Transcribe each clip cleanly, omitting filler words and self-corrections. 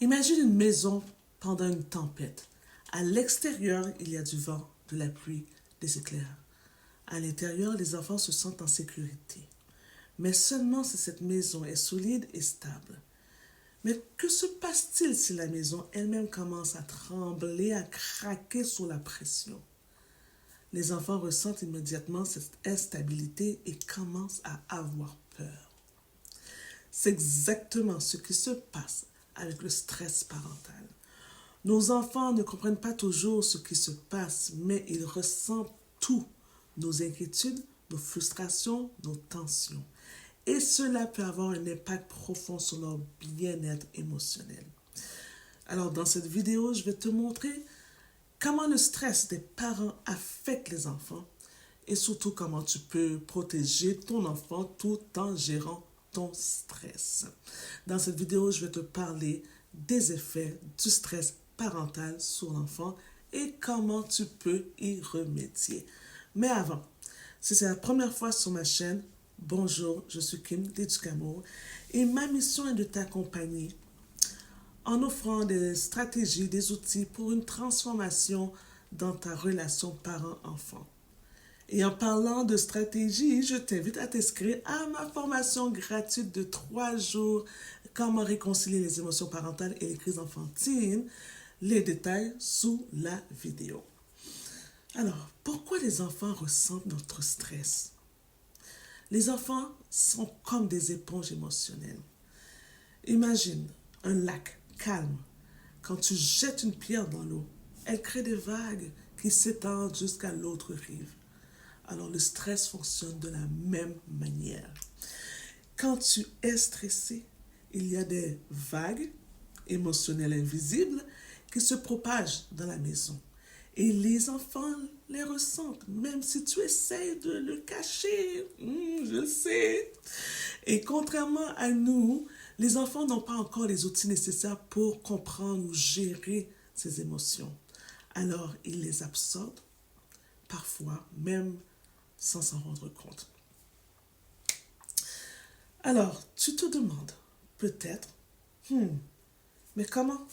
Imagine une maison pendant une tempête. À l'extérieur, il y a du vent, de la pluie, des éclairs. À l'intérieur, les enfants se sentent en sécurité. Mais seulement si cette maison est solide et stable. Mais que se passe-t-il si la maison elle-même commence à trembler, à craquer sous la pression? Les enfants ressentent immédiatement cette instabilité et commencent à avoir peur. C'est exactement ce qui se passe avec le stress parental. Nos enfants ne comprennent pas toujours ce qui se passe, mais ils ressentent tout, nos inquiétudes, nos frustrations, nos tensions. Et cela peut avoir un impact profond sur leur bien-être émotionnel. Alors, dans cette vidéo, je vais te montrer comment le stress des parents affecte les enfants et surtout comment tu peux protéger ton enfant tout en gérant ton stress. Dans cette vidéo, je vais te parler des effets du stress parental sur l'enfant et comment tu peux y remédier. Mais avant, si c'est la première fois sur ma chaîne, bonjour, je suis Kim d'Educamour et ma mission est de t'accompagner en offrant des stratégies, des outils pour une transformation dans ta relation parent-enfant. Et en parlant de stratégie, je t'invite à t'inscrire à ma formation gratuite de 3 jours, Comment réconcilier les émotions parentales et les crises enfantines. Les détails sous la vidéo. Alors, pourquoi les enfants ressentent notre stress? Les enfants sont comme des éponges émotionnelles. Imagine un lac calme. Quand tu jettes une pierre dans l'eau, elle crée des vagues qui s'étendent jusqu'à l'autre rive. Alors le stress fonctionne de la même manière. Quand tu es stressé, il y a des vagues émotionnelles invisibles qui se propagent dans la maison. Et les enfants les ressentent, même si tu essaies de le cacher. Je le sais. Et contrairement à nous, les enfants n'ont pas encore les outils nécessaires pour comprendre ou gérer ces émotions. Alors, ils les absorbent, parfois même sans s'en rendre compte. Alors, tu te demandes, peut-être, mais comment?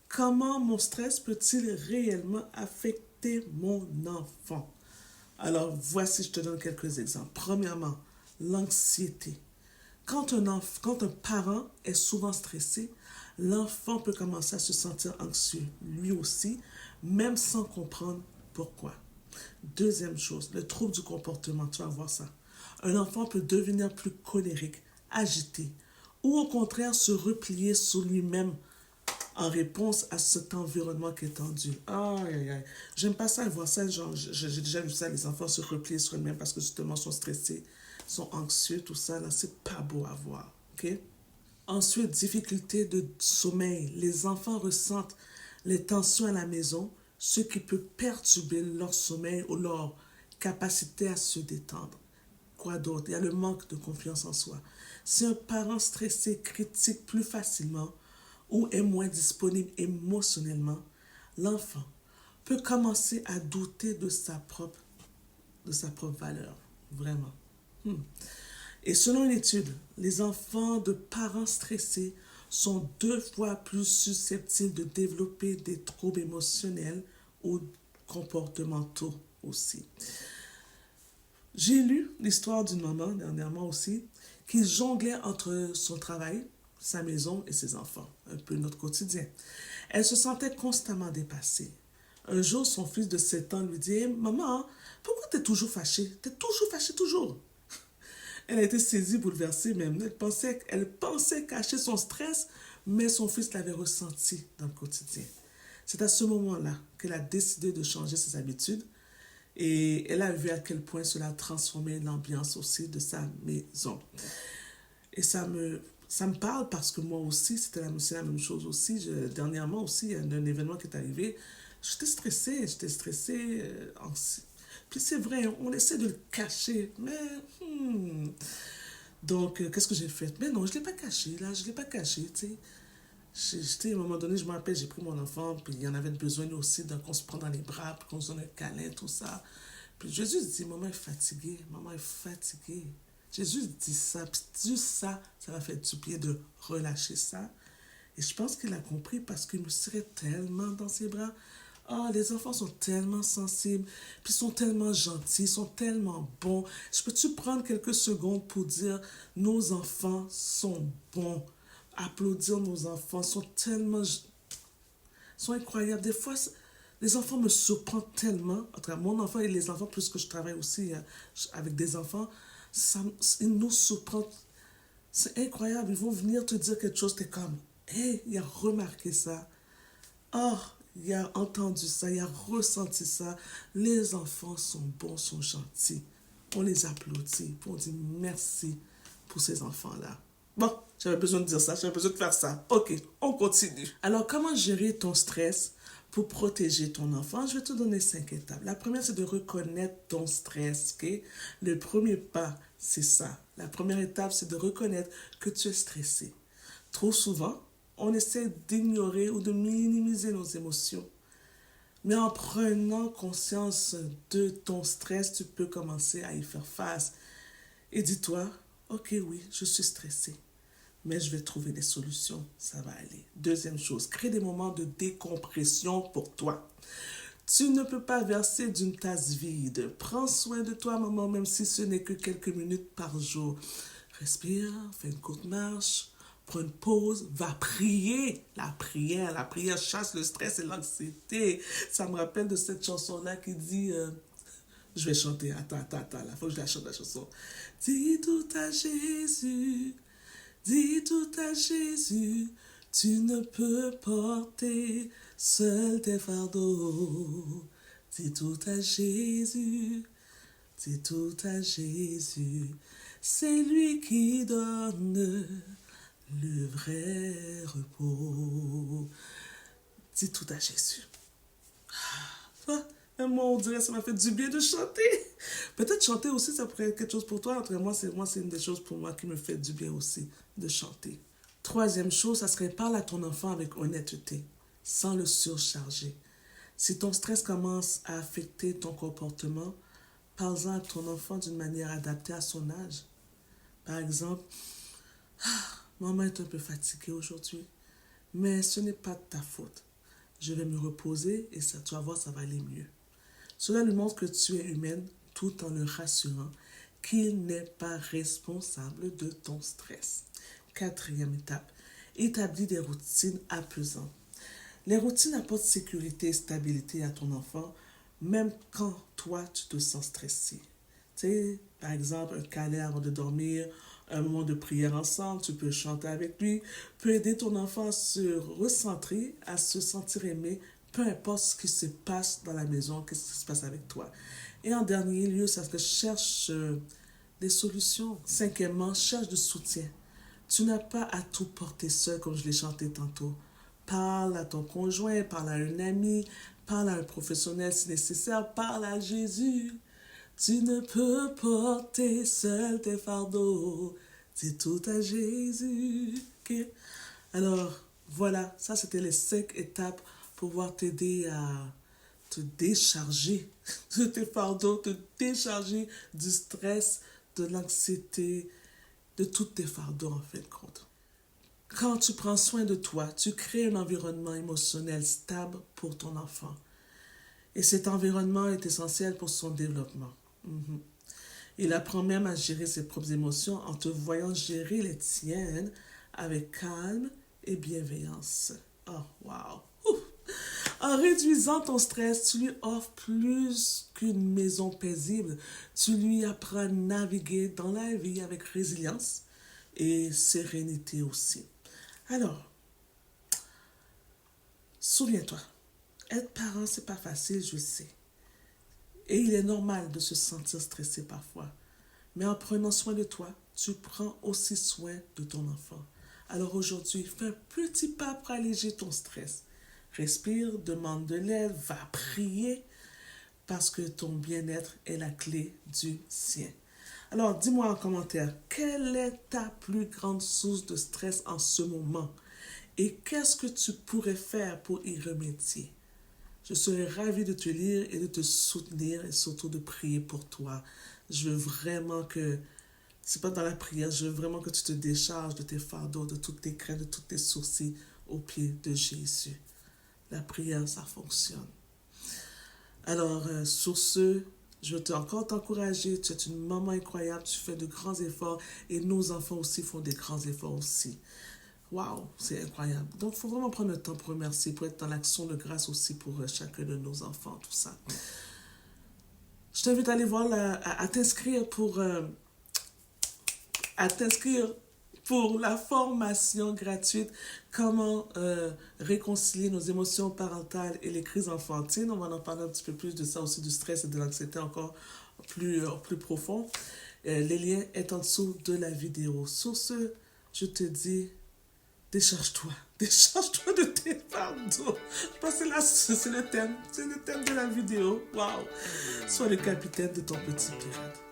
Comment mon stress peut-il réellement affecter mon enfant? Alors, voici, je te donne quelques exemples. Premièrement, l'anxiété. Quand un parent est souvent stressé, l'enfant peut commencer à se sentir anxieux, lui aussi, même sans comprendre pourquoi. Deuxième chose, le trouble du comportement, tu vas voir ça. Un enfant peut devenir plus colérique, agité, ou au contraire se replier sur lui-même en réponse à cet environnement qui est tendu. Aïe, aïe, aïe. J'aime pas ça, voir ça, genre, j'ai déjà vu ça, les enfants se replier sur eux-mêmes parce que justement sont stressés, sont anxieux, tout ça, là, c'est pas beau à voir, ok? Ensuite, difficulté de sommeil. Les enfants ressentent les tensions à la maison, ce qui peut perturber leur sommeil ou leur capacité à se détendre. Quoi d'autre? Il y a le manque de confiance en soi. Si un parent stressé critique plus facilement ou est moins disponible émotionnellement, l'enfant peut commencer à douter de sa propre valeur. Vraiment. Et selon une étude, les enfants de parents stressés sont 2 fois plus susceptibles de développer des troubles émotionnels ou comportementaux aussi. J'ai lu l'histoire d'une maman dernièrement aussi qui jonglait entre son travail, sa maison et ses enfants, un peu notre quotidien. Elle se sentait constamment dépassée. Un jour, son fils de 7 ans lui dit hey, « Maman, pourquoi tu es toujours fâchée? Tu es toujours fâchée, toujours. » Elle a été saisie, bouleversée même. Elle pensait cacher son stress, mais son fils l'avait ressenti dans le quotidien. C'est à ce moment-là qu'elle a décidé de changer ses habitudes et elle a vu à quel point cela a transformé l'ambiance aussi de sa maison. Et ça me parle parce que moi aussi, c'est la même chose aussi. Dernièrement aussi, il y a un événement qui est arrivé. J'étais stressée, anxieuse. Puis c'est vrai, on essaie de le cacher, mais... Donc, qu'est-ce que j'ai fait? Mais non, je ne l'ai pas caché, là, je ne l'ai pas caché, tu sais. À un moment donné, je me rappelle, j'ai pris mon enfant, puis il y en avait besoin aussi, qu'on se prend dans les bras, puis qu'on se donne un câlin, tout ça. Puis Jésus dit, maman est fatiguée, maman est fatiguée. Jésus dit ça, puis juste ça, ça m'a fait du bien de relâcher ça. Et je pense qu'il a compris parce qu'il me serrait tellement dans ses bras. Ah, les enfants sont tellement sensibles, puis ils sont tellement gentils, ils sont tellement bons. Je peux-tu prendre quelques secondes pour dire, nos enfants sont bons. Applaudir nos enfants, sont tellement, sont incroyables. Des fois, les enfants me surprennent tellement. En tout cas, mon enfant et les enfants, plus que je travaille aussi avec des enfants, ça, ils nous surprennent. C'est incroyable. Ils vont venir te dire quelque chose, t'es comme, hey, il a remarqué ça. Oh, il a entendu ça, il a ressenti ça. Les enfants sont bons, sont gentils. On les applaudit, on dit merci pour ces enfants-là. Bon, j'avais besoin de dire ça, j'avais besoin de faire ça. Ok, on continue. Alors, comment gérer ton stress pour protéger ton enfant? Je vais te donner 5 étapes. La première, c'est de reconnaître ton stress. Ok? Le premier pas, c'est ça. La première étape, c'est de reconnaître que tu es stressé. Trop souvent, on essaie d'ignorer ou de minimiser nos émotions. Mais en prenant conscience de ton stress, tu peux commencer à y faire face. Et dis-toi, ok, oui, je suis stressé, mais je vais trouver des solutions, ça va aller. Deuxième chose, crée des moments de décompression pour toi. Tu ne peux pas verser d'une tasse vide. Prends soin de toi, maman, même si ce n'est que quelques minutes par jour. Respire, fais une courte marche, prends une pause, va prier. La prière chasse le stress et l'anxiété. Ça me rappelle de cette chanson-là qui dit... je vais chanter, attends, là, faut que je la chante la chanson. Dis tout à Jésus, dis tout à Jésus, tu ne peux porter seul tes fardeaux. Dis tout à Jésus, dis tout à Jésus, c'est lui qui donne le vrai repos. Dis tout à Jésus. Ah, moi, on dirait que ça m'a fait du bien de chanter. Peut-être chanter aussi, ça pourrait être quelque chose pour toi. En tout cas, moi, c'est une des choses pour moi qui me fait du bien aussi, de chanter. Troisième chose, ça serait parle à ton enfant avec honnêteté, sans le surcharger. Si ton stress commence à affecter ton comportement, parle-en à ton enfant d'une manière adaptée à son âge. Par exemple, maman est un peu fatiguée aujourd'hui, mais ce n'est pas de ta faute. Je vais me reposer et ça, tu vas voir, ça va aller mieux. Cela lui montre que tu es humaine tout en le rassurant qu'il n'est pas responsable de ton stress. Quatrième étape, établis des routines apaisantes. Les routines apportent sécurité et stabilité à ton enfant, même quand toi, tu te sens stressé. Tu sais, par exemple, un câlin avant de dormir, un moment de prière ensemble, tu peux chanter avec lui, peut aider ton enfant à se recentrer, à se sentir aimé, peu importe ce qui se passe dans la maison, qu'est-ce qui se passe avec toi. Et en dernier lieu, ça que cherche des solutions. Cinquièmement, cherche du soutien. Tu n'as pas à tout porter seul, comme je l'ai chanté tantôt. Parle à ton conjoint, parle à un ami, parle à un professionnel si nécessaire, parle à Jésus. Tu ne peux porter seul tes fardeaux. Dis tout à Jésus. Okay? Alors, voilà, ça c'était les 5 étapes pour pouvoir t'aider à te décharger de tes fardeaux, te décharger du stress, de l'anxiété, de tous tes fardeaux en fin de compte. Quand tu prends soin de toi, tu crées un environnement émotionnel stable pour ton enfant. Et cet environnement est essentiel pour son développement. Mm-hmm. Il apprend même à gérer ses propres émotions en te voyant gérer les tiennes avec calme et bienveillance. Oh, wow! Ouh. En réduisant ton stress, tu lui offres plus qu'une maison paisible. Tu lui apprends à naviguer dans la vie avec résilience et sérénité aussi. Alors, souviens-toi, être parent, c'est pas facile, je sais. Et il est normal de se sentir stressé parfois. Mais en prenant soin de toi, tu prends aussi soin de ton enfant. Alors aujourd'hui, fais un petit pas pour alléger ton stress. Respire, demande de l'aide, va prier, parce que ton bien-être est la clé du sien. Alors, dis-moi en commentaire, quelle est ta plus grande source de stress en ce moment? Et qu'est-ce que tu pourrais faire pour y remédier? Je serais ravie de te lire et de te soutenir et surtout de prier pour toi. Je veux vraiment que, c'est pas dans la prière, je veux vraiment que tu te décharges de tes fardeaux, de toutes tes craintes, de tous tes soucis aux pieds de Jésus. La prière, ça fonctionne. Alors, sur ce, je veux encore t'encourager. Tu es une maman incroyable, tu fais de grands efforts et nos enfants aussi font des grands efforts aussi. Waouh, c'est incroyable. Donc, il faut vraiment prendre le temps pour remercier, pour être dans l'action de grâce aussi pour chacun de nos enfants, tout ça. Je t'invite à aller voir, à t'inscrire pour la formation gratuite comment réconcilier nos émotions parentales et les crises enfantines. On va en parler un petit peu plus de ça aussi, du stress et de l'anxiété encore plus profond. Les liens sont en dessous de la vidéo. Sur ce, je te dis, décharge-toi. Décharge-toi de tes fardeaux. Je pense que là, c'est le thème de la vidéo. Waouh! Sois le capitaine de ton petit pirate.